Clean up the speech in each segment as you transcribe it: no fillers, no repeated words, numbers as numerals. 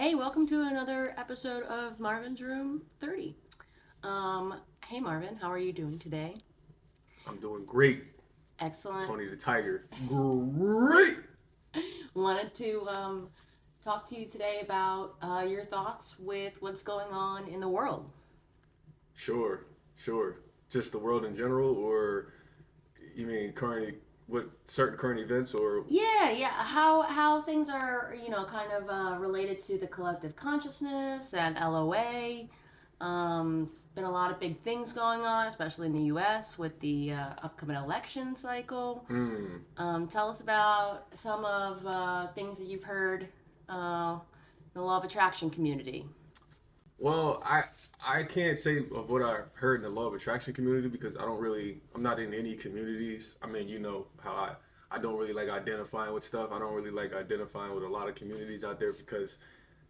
Hey, welcome to another episode of Marvin's Room 30. Hey Marvin, how are you doing today? I'm doing great. Excellent. Tony the Tiger. Great. Wanted to talk to you today about your thoughts with what's going on in the world. Sure, sure. Just the world in general, or you mean what certain current events, or Yeah. How things are, kind of related to the collective consciousness and LOA. Been a lot of big things going on, especially in the U.S. with the upcoming election cycle. mm, Tell us about some of things that you've heard in the law of attraction community. well, I can't say of what I heard in the law of attraction community because I'm not in any communities. I mean, you know how I don't really like identifying with stuff. I don't really like identifying with a lot of communities out there because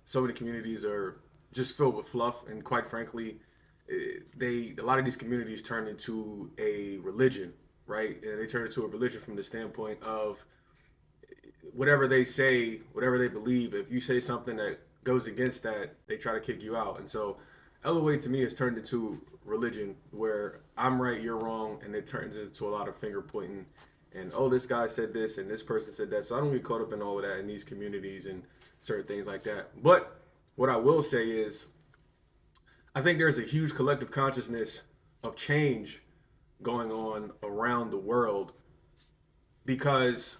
so many communities are just filled with fluff, and quite frankly, a lot of these communities turn into a religion, right? And they turn into a religion from the standpoint of whatever they say, whatever they believe. If you say something that goes against that, they try to kick you out. And so LOA to me has turned into religion where I'm right, you're wrong, and it turns into a lot of finger pointing and oh, this guy said this and this person said that. So I don't get caught up in all of that in these communities and certain things like that. But what I will say is I think there's a huge collective consciousness of change going on around the world because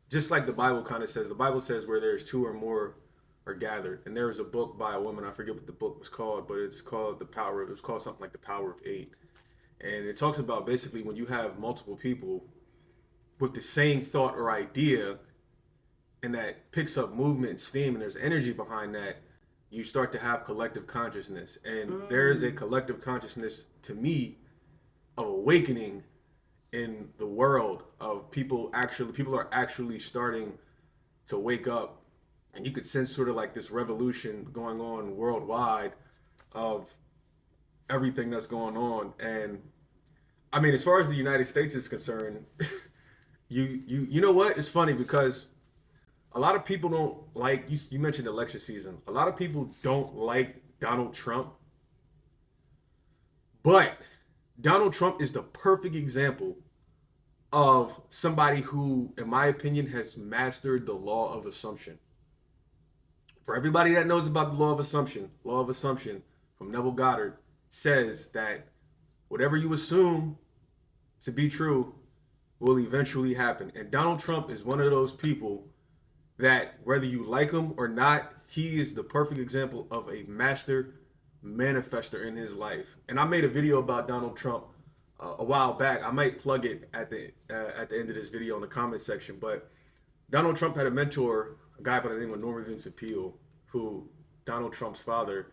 just like the Bible kind of says, the Bible says where there's two or more are gathered. And there was a book by a woman, I forget what the book was called, but it's called it was called something like The Power of Eight. And it talks about basically when you have multiple people with the same thought or idea and that picks up movement and steam and there's energy behind that, you start to have collective consciousness. And there is a collective consciousness to me of awakening in the world of people are actually starting to wake up, and you could sense sort of like this revolution going on worldwide of everything that's going on. And I mean, as far as the United States is concerned, you know what, it's funny because a lot of people don't like you mentioned election season. A lot of people don't like Donald Trump, but Donald Trump is the perfect example of somebody who, in my opinion, has mastered the law of assumption. For everybody that knows about the law of assumption from Neville Goddard says that whatever you assume to be true will eventually happen. And Donald Trump is one of those people that, whether you like him or not, he is the perfect example of a master manifester in his life. And I made a video about Donald Trump a while back. I might plug it at the end of this video in the comment section. But Donald Trump had a mentor, a guy by the name of Norman Vincent Peale, who Donald Trump's father,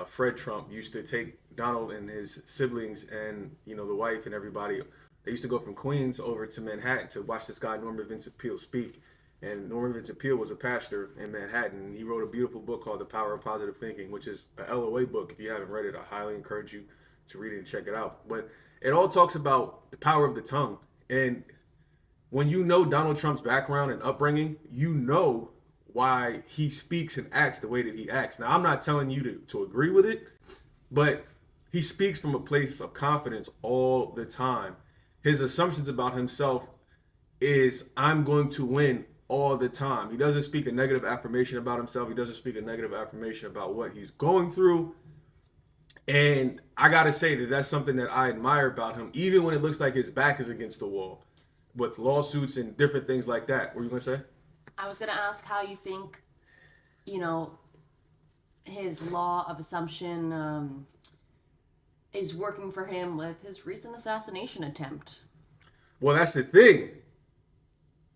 Fred Trump, used to take Donald and his siblings and the wife and everybody. They used to go from Queens over to Manhattan to watch this guy Norman Vincent Peale speak. And Norman Vincent Peale was a pastor in Manhattan. And he wrote a beautiful book called The Power of Positive Thinking, which is a LOA book. If you haven't read it, I highly encourage you to read it and check it out. But it all talks about the power of the tongue. And when you know Donald Trump's background and upbringing, you know why he speaks and acts the way that he acts. Now, I'm not telling you to agree with it, but he speaks from a place of confidence all the time. His assumptions about himself is, I'm going to win all the time. He doesn't speak a negative affirmation about himself. He doesn't speak a negative affirmation about what he's going through. And I got to say that that's something that I admire about him, even when it looks like his back is against the wall with lawsuits and different things like that. What were you going to say? I was going to ask how you think, you know, his law of assumption is working for him with his recent assassination attempt. Well, that's the thing.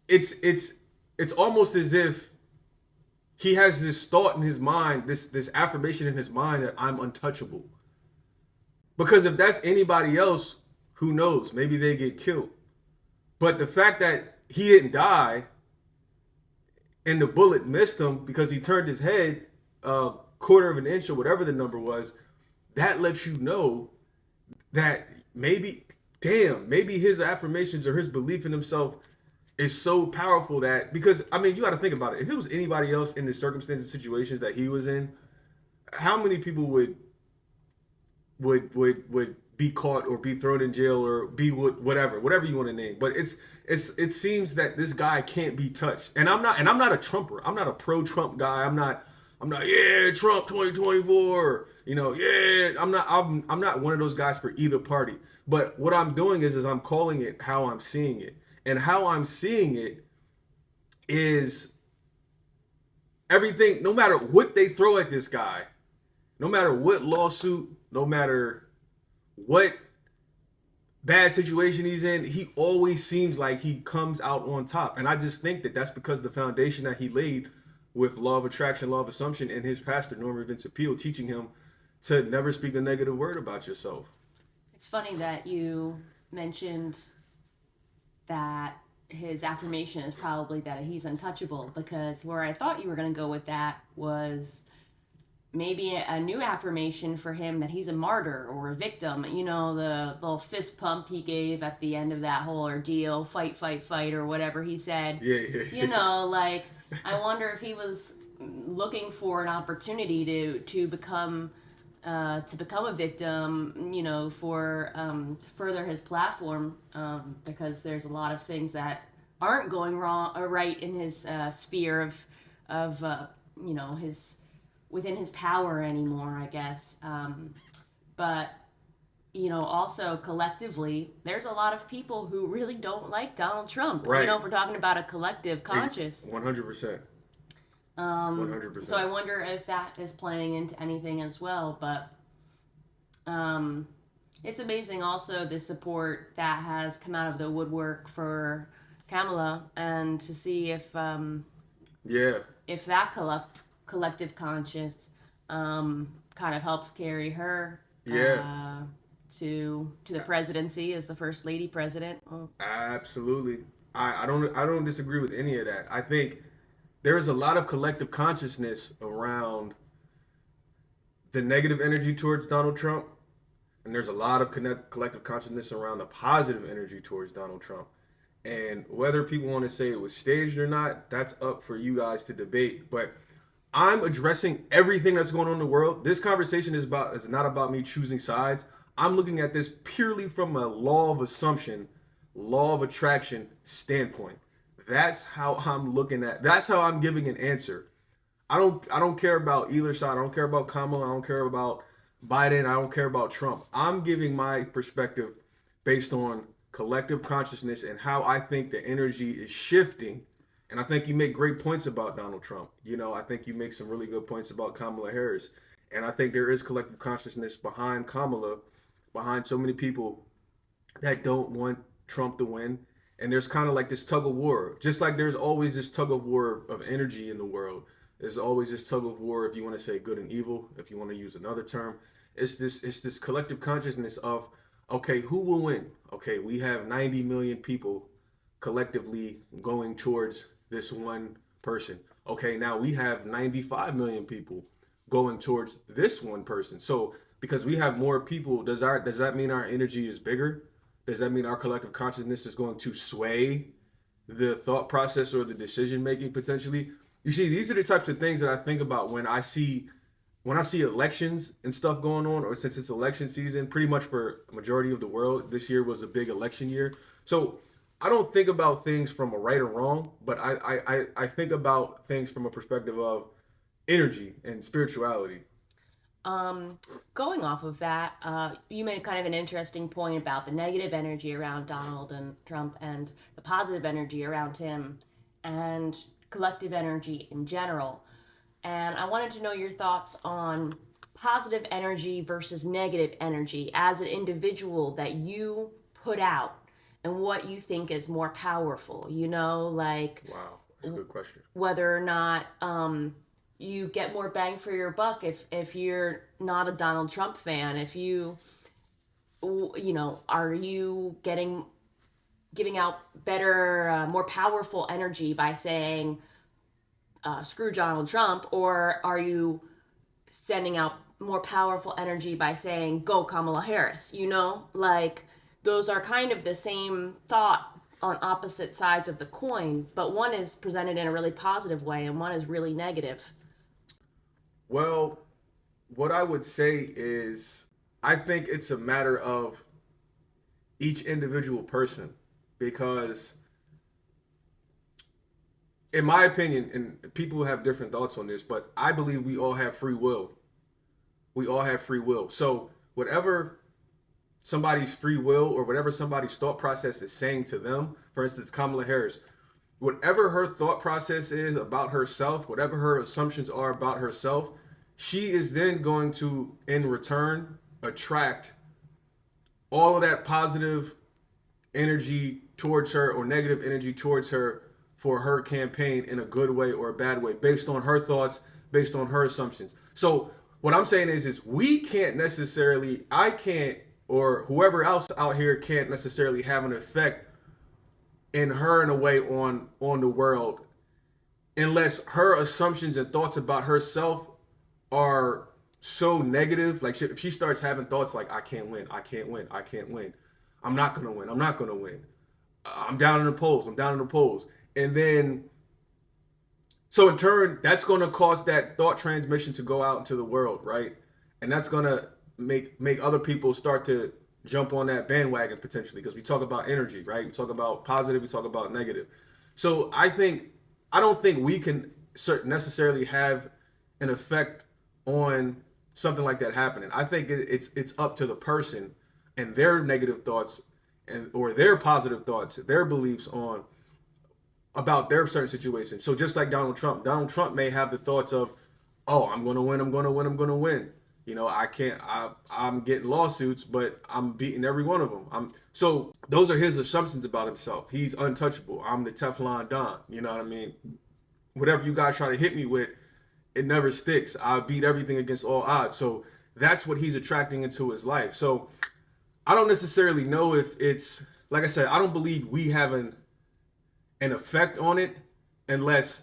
It's almost as if he has this thought in his mind, this affirmation in his mind that I'm untouchable. Because if that's anybody else, who knows? Maybe they get killed. But the fact that he didn't die and the bullet missed him because he turned his head a quarter of an inch or whatever the number was, that lets you know that maybe his affirmations or his belief in himself is so powerful that, because I mean, you got to think about it. If it was anybody else in the circumstances, situations that he was in, how many people would be caught or be thrown in jail or be whatever you want to name. But it seems that this guy can't be touched. And I'm not a Trumper. I'm not a pro Trump guy. I'm not yeah, Trump 2024. You know, yeah, I'm not one of those guys for either party. But what I'm doing is I'm calling it how I'm seeing it. And how I'm seeing it is everything, no matter what they throw at this guy, no matter what lawsuit, no matter what bad situation he's in, he always seems like he comes out on top. And I just think that that's because the foundation that he laid with law of attraction, law of assumption, and his pastor, Norman Vincent Peale, teaching him to never speak a negative word about yourself. It's funny that you mentioned that his affirmation is probably that he's untouchable, because where I thought you were going to go with that was maybe a new affirmation for him that he's a martyr or a victim. You know, the little fist pump he gave at the end of that whole ordeal, fight, fight, fight, or whatever he said. Yeah. You know, like, I wonder if he was looking for an opportunity to become a victim, you know, for to further his platform, because there's a lot of things that aren't going wrong or right in his sphere of you know, his within his power anymore, I guess. But you know, also collectively, there's a lot of people who really don't like Donald Trump. Right. You know, if we're talking about a collective conscious. 100%. 100%. So I wonder if that is playing into anything as well. But it's amazing also the support that has come out of the woodwork for Kamala, and to see if that collective conscious kind of helps carry her to the presidency as the first lady president. Absolutely. I don't disagree with any of that. I think there's a lot of collective consciousness around the negative energy towards Donald Trump, and there's a lot of collective consciousness around the positive energy towards Donald Trump. And whether people want to say it was staged or not, that's up for you guys to debate. But I'm addressing everything that's going on in the world. This conversation is not about me choosing sides. I'm looking at this purely from a law of assumption, law of attraction standpoint. That's how I'm looking at. That's how I'm giving an answer. I don't care about either side. I don't care about Kamala. I don't care about Biden. I don't care about Trump. I'm giving my perspective based on collective consciousness and how I think the energy is shifting. And I think you make great points about Donald Trump. You know, I think you make some really good points about Kamala Harris. And I think there is collective consciousness behind Kamala, behind so many people that don't want Trump to win. And there's kind of like this tug of war, just like there's always this tug of war of energy in the world. There's always this tug of war, if you want to say good and evil, if you want to use another term. It's this collective consciousness of, okay, who will win? Okay, we have 90 million people collectively going towards this one person. Okay, now we have 95 million people going towards this one person. So because we have more people, does that mean our energy is bigger? Does that mean our collective consciousness is going to sway the thought process or the decision making potentially? You see, these are the types of things that I think about when I see elections and stuff going on, or since it's election season, pretty much for a majority of the world, this year was a big election year. So I don't think about things from a right or wrong, but I think about things from a perspective of energy and spirituality. Going off of that, you made kind of an interesting point about the negative energy around Donald and Trump and the positive energy around him and collective energy in general. And I wanted to know your thoughts on positive energy versus negative energy as an individual that you put out, and what you think is more powerful, you know, like... Wow, that's a good question. Whether or not you get more bang for your buck if you're not a Donald Trump fan, if you know, are you giving out better, more powerful energy by saying, screw Donald Trump, or are you sending out more powerful energy by saying, go Kamala Harris, you know, like... Those are kind of the same thought on opposite sides of the coin, but one is presented in a really positive way and one is really negative. Well, what I would say is I think it's a matter of each individual person because in my opinion, and people have different thoughts on this, but I believe we all have free will. We all have free will. So whatever somebody's free will or whatever somebody's thought process is saying to them, for instance, Kamala Harris, whatever her thought process is about herself, whatever her assumptions are about herself, she is then going to, in return, attract all of that positive energy towards her or negative energy towards her for her campaign in a good way or a bad way based on her thoughts, based on her assumptions. So what I'm saying is we can't necessarily, I can't, or whoever else out here can't necessarily have an effect in her in a way on the world unless her assumptions and thoughts about herself are so negative. Like if she starts having thoughts like I can't win, I can't win, I can't win, I'm not gonna win, I'm not gonna win, I'm down in the polls, I'm down in the polls, and then so in turn that's gonna cause that thought transmission to go out into the world, right? And that's gonna make other people start to jump on that bandwagon potentially because we talk about energy, right? We talk about positive, we talk about negative. So I don't think we can necessarily have an effect on something like that happening. I think it's up to the person and their negative thoughts or their positive thoughts, their beliefs on about their certain situation. So just like Donald Trump may have the thoughts of, oh, I'm going to win, I'm going to win, I'm going to win. You know, I'm getting lawsuits, but I'm beating every one of them. So those are his assumptions about himself. He's untouchable. I'm the Teflon Don. You know what I mean? Whatever you guys try to hit me with, it never sticks. I beat everything against all odds. So that's what he's attracting into his life. So I don't necessarily know if it's, like I said, I don't believe we have an effect on it unless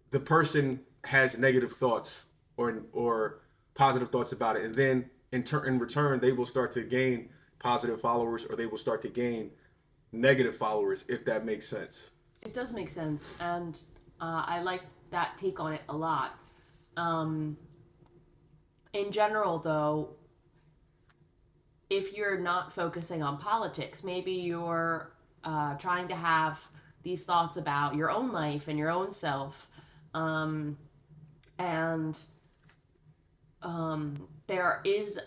the person has negative thoughts or positive thoughts about it, and then in return they will start to gain positive followers or they will start to gain negative followers, if that makes sense. It does make sense, and I like that take on it a lot. In general, though, if you're not focusing on politics, maybe you're trying to have these thoughts about your own life and your own self, and there is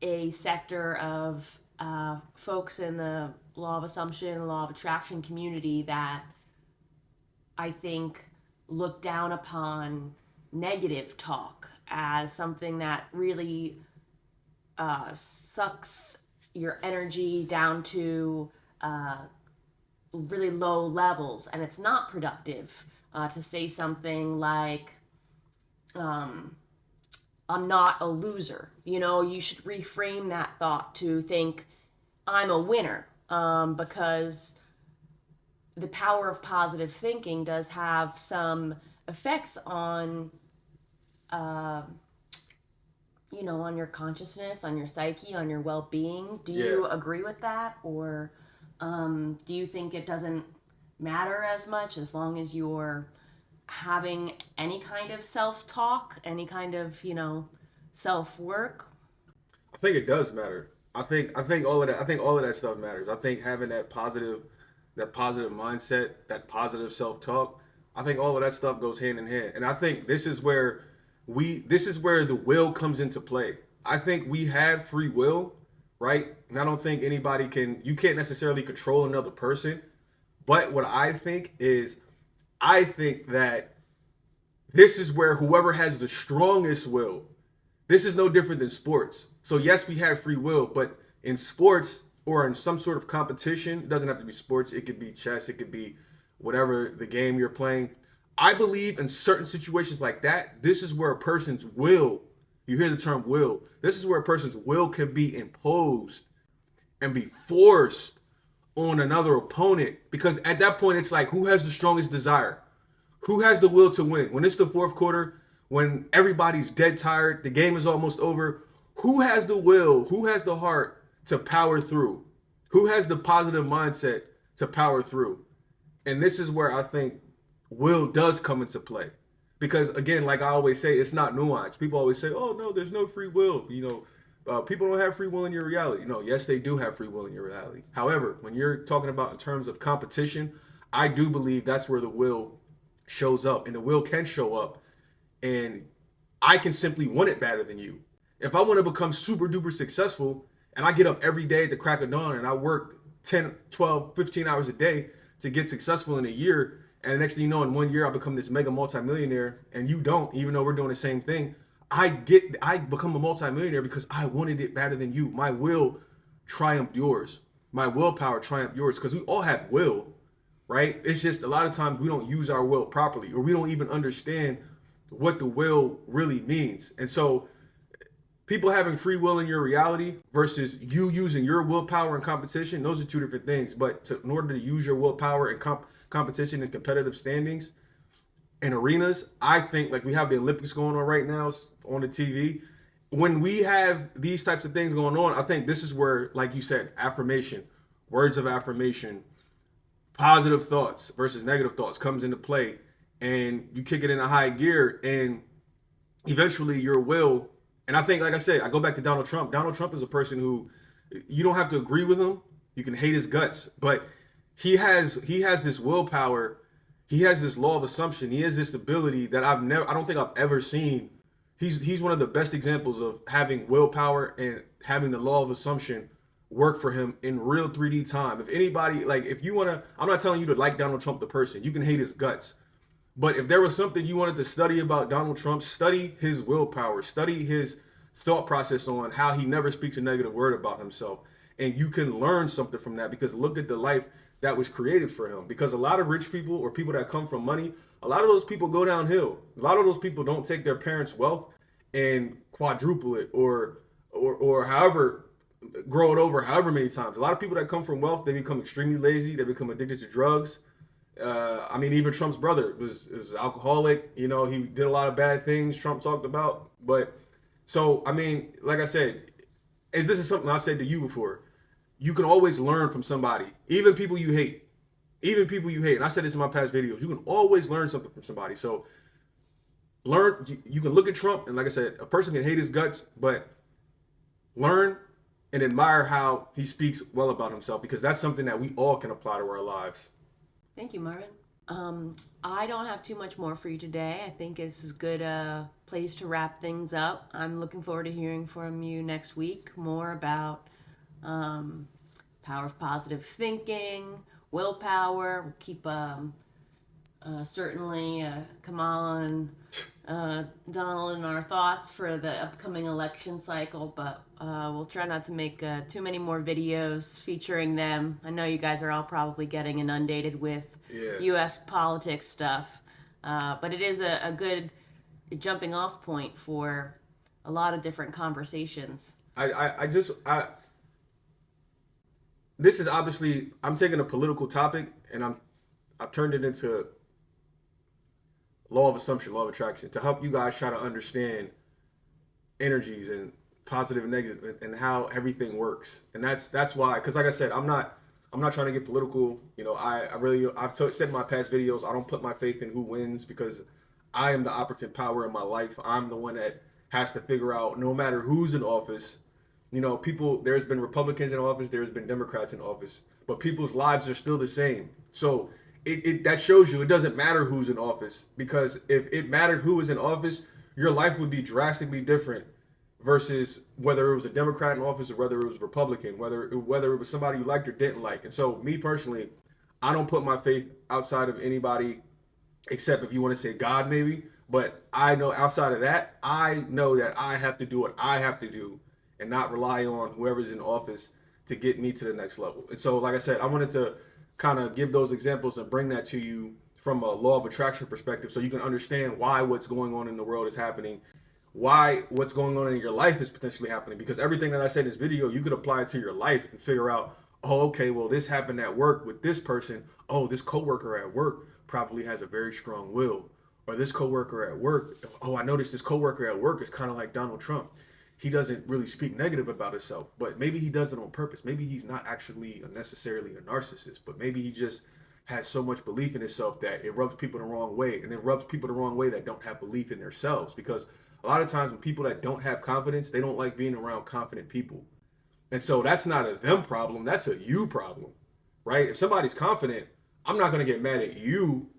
a sector of folks in the law of assumption, law of attraction community that I think look down upon negative talk as something that really sucks your energy down to really low levels, and it's not productive to say something like, I'm not a loser. You know, you should reframe that thought to think I'm a winner, because the power of positive thinking does have some effects on, on your consciousness, on your psyche, on your well-being. Do you agree with that? Or do you think it doesn't matter as much as long as you're having any kind of self-talk, any kind of, self-work? I think it does matter. I think all of that stuff matters. I think having that positive mindset, that positive self-talk, I think all of that stuff goes hand in hand. And I think this is where the will comes into play. I think we have free will, right? And I don't think you can't necessarily control another person. But what I think that this is where whoever has the strongest will, this is no different than sports. So yes, we have free will, but in sports or in some sort of competition, it doesn't have to be sports. It could be chess. It could be whatever the game you're playing. I believe in certain situations like that, this is where a person's will, you hear the term will, this is where a person's will can be imposed and be forced on another opponent, because at that point it's like, who has the strongest desire? Who has the will to win? When it's the fourth quarter, when everybody's dead tired, the game is almost over, who has the will, who has the heart to power through? Who has the positive mindset to power through. And this is where I think will does come into play. Because again, like I always say, it's not nuanced. People always say, oh, no, there's no free will. People don't have free will in your reality. No, yes, they do have free will in your reality. However, when you're talking about in terms of competition, I do believe that's where the will shows up. And the will can show up. And I can simply want it better than you. If I want to become super duper successful and I get up every day at the crack of dawn and I work 10, 12, 15 hours a day to get successful in a year, and the next thing you know, in 1 year, I become this mega multimillionaire, and you don't, even though we're doing the same thing. I become a multimillionaire because I wanted it better than you. My will triumphed yours. My willpower triumphed yours, because we all have will, right? It's just a lot of times we don't use our will properly, or we don't even understand what the will really means. And so people having free will in your reality versus you using your willpower in competition, those are two different things. But in order to use your willpower in competition and competitive standings and arenas, I think, like we have the Olympics going on right now on the TV. When we have these types of things going on, I think this is where, like you said, affirmation, words of affirmation, positive thoughts versus negative thoughts comes into play, and you kick it in a high gear, and eventually your will. And I think, like I said, I go back to Donald Trump. Donald Trump is a person who you don't have to agree with him. You can hate his guts, but he has this willpower. He has this law of assumption. He has this ability that I don't think I've ever seen. He's one of the best examples of having willpower and having the law of assumption work for him in real 3D time. If anybody, like, if you want to, I'm not telling you to like Donald Trump the person. You can hate his guts. But if there was something you wanted to study about Donald Trump, study his willpower, study his thought process on how he never speaks a negative word about himself. And you can learn something from that, because look at the life that was created for him. Because a lot of rich people, or people that come from money, a lot of those people go downhill. A lot of those people don't take their parents' wealth and quadruple it, or however, grow it over however many times. A lot of people that come from wealth, they become extremely lazy. They become addicted to drugs. Even Trump's brother was alcoholic. He did a lot of bad things Trump talked about. But so, like I said, and this is something I said to you before, you can always learn from somebody, even people you hate. And I said this in my past videos, you can always learn something from somebody. So learn, you can look at Trump, and like I said, a person can hate his guts, but learn and admire how he speaks well about himself, because that's something that we all can apply to our lives. Thank you, Marvin. I don't have too much more for you today. I think this is a good place to wrap things up. I'm looking forward to hearing from you next week more about power of positive thinking, willpower. We'll keep certainly Kamala and Donald in our thoughts for the upcoming election cycle, but we'll try not to make too many more videos featuring them. I know you guys are all probably getting inundated with U.S. politics stuff, but it is a good jumping off point for a lot of different conversations. This is obviously, I'm taking a political topic and I've turned it into law of assumption, law of attraction, to help you guys try to understand energies and positive and negative and how everything works. And that's why, because like I said, I'm not trying to get political. I've said in my past videos, I don't put my faith in who wins, because I am the operative power in my life. I'm the one that has to figure out, no matter who's in office, there's been Republicans in office, there's been Democrats in office, but people's lives are still the same. So that shows you it doesn't matter who's in office, because if it mattered who was in office, your life would be drastically different versus whether it was a Democrat in office or whether it was Republican, whether it was somebody you liked or didn't like. And so me personally, I don't put my faith outside of anybody, except if you want to say God maybe. But I know outside of that, I know that I have to do what I have to do and not rely on whoever's in office to get me to the next level. And so, like I said, I wanted to kind of give those examples and bring that to you from a law of attraction perspective, so you can understand why what's going on in the world is happening, why what's going on in your life is potentially happening. Because everything that I said in this video, you could apply it to your life and figure out, oh, okay, well, this happened at work with this person. Oh, this coworker at work probably has a very strong will. Or this coworker at work, oh, I noticed this coworker at work is kind of like Donald Trump. he doesn't really speak negative about himself, but maybe he does it on purpose. Maybe he's not actually necessarily a narcissist, but maybe he just has so much belief in himself that it rubs people the wrong way, and it rubs people the wrong way that don't have belief in themselves. Because a lot of times when people that don't have confidence, they don't like being around confident people. And so that's not a them problem, that's a you problem, right? If somebody's confident, I'm not going to get mad at you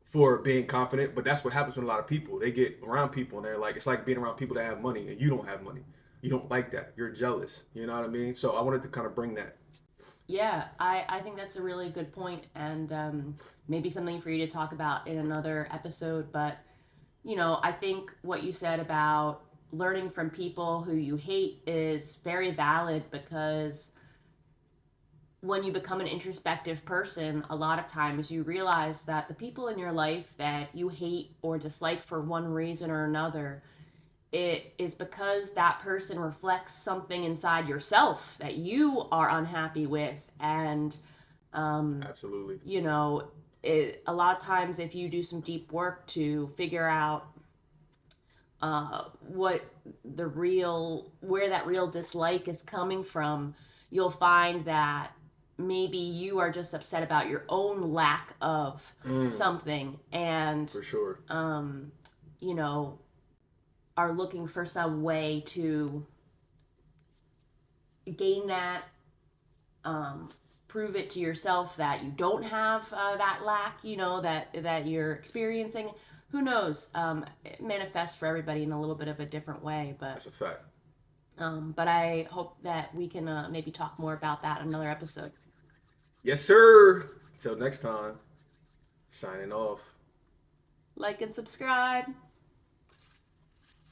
for being confident, but that's what happens with a lot of people. They get around people and they're like, it's like being around people that have money and you don't have money. You don't like that. You're jealous. You know what I mean? So I wanted to kind of bring that. Yeah, I think that's a really good point, and maybe something for you to talk about in another episode. But, I think what you said about learning from people who you hate is very valid, because when you become an introspective person, a lot of times you realize that the people in your life that you hate or dislike for one reason or another, it is because that person reflects something inside yourself that you are unhappy with. And Absolutely. a lot of times, if you do some deep work to figure out where that real dislike is coming from, you'll find that maybe you are just upset about your own lack of something, and For sure. Are looking for some way to gain that, prove it to yourself that you don't have that lack, that you're experiencing. Who knows? It manifests for everybody in a little bit of a different way, but That's a fact. but I hope that we can maybe talk more about that in another episode. Yes, sir. Till next time. Signing off. Like and subscribe.